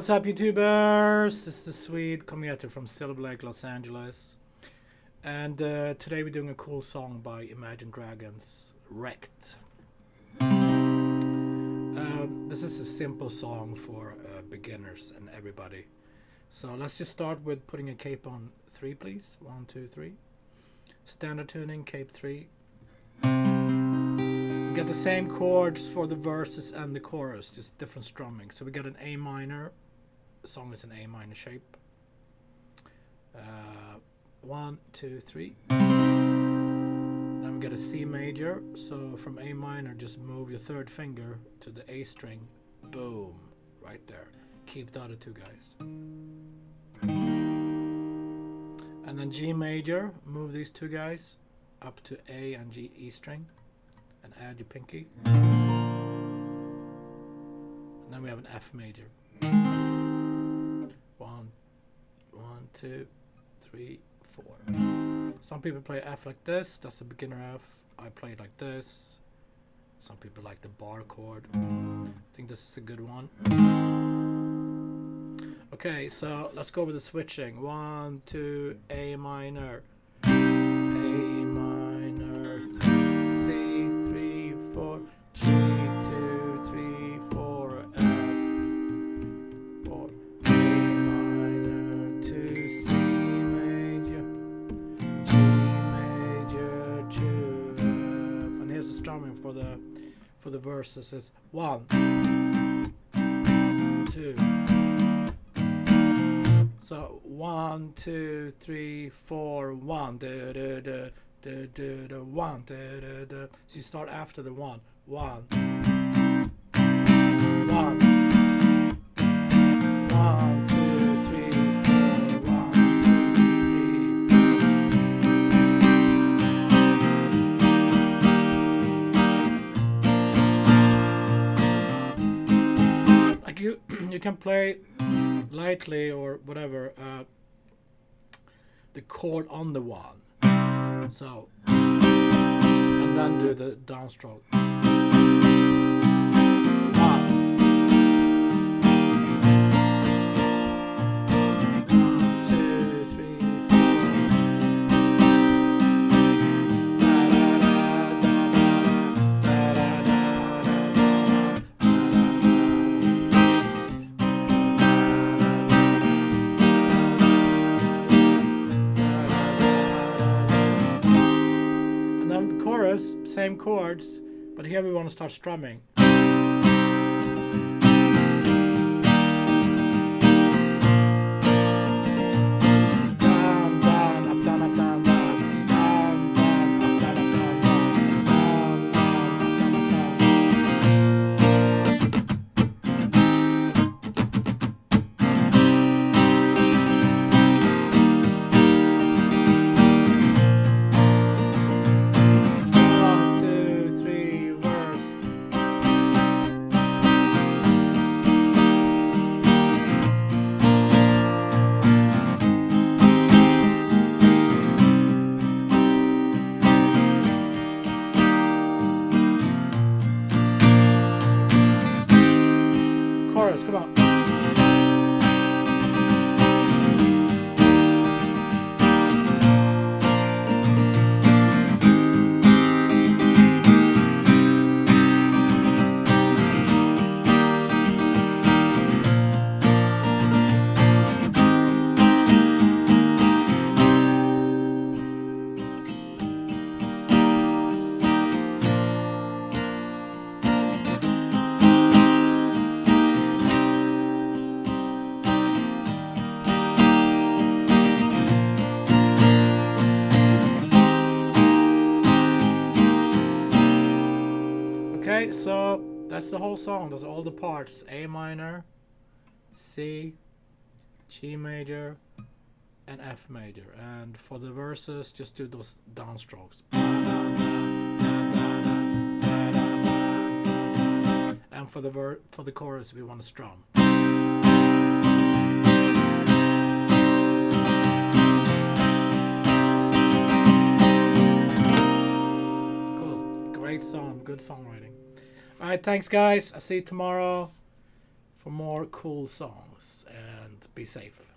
What's up, YouTubers? This is Swede coming at you from Silver Lake, Los Angeles. And today we're doing a cool song by Imagine Dragons, Wrecked. This is a simple song for beginners and everybody. So let's just start with putting a cape on 3, please. 1, 2, 3. Standard tuning, cape 3. We get the same chords for the verses and the chorus, just different strumming. So we got an A minor. The song is an A minor shape. 1, 2, 3. Then we get a C major. So from A minor, just move your third finger to the A string. Boom, right there. Keep the other 2 guys. And then G major, move these 2 guys up to A and G, E string, and add your pinky. And then we have an F major. 1, 2, 3, 4. Some people play F like this. That's the beginner F. I play it like this. Some people like the bar chord. I think this is a good one. Okay, so let's go with the switching. 1, 2, A minor. A minor, 3, C, 3, 4, G, 2, 3, 4, F, 4, A minor, 2, C major, G major, 2, F. And here's the strumming for the verses. It's 1, 2. So 1, 2, 3, 4, 1, da da da da da da 1, da da da. So you start after the 1, 1, 1, 1, 2, 3, 4, 1, 2, 3, 4. Like you can play lightly or whatever the chord on the 1, so and then do the downstroke. 1, 2, 3, 4. Same chords, but here we want to start strumming. Down, down, up, down, up, down, down, down, down, up, down, up, down, down, down, chorus, come on. Okay, so that's the whole song. Those are all the parts. A minor, C, G major, and F major. And for the verses, just do those downstrokes. And for the chorus, we want to strum. Cool. Great song. Good songwriting. All right, thanks, guys. I'll see you tomorrow for more cool songs, and be safe.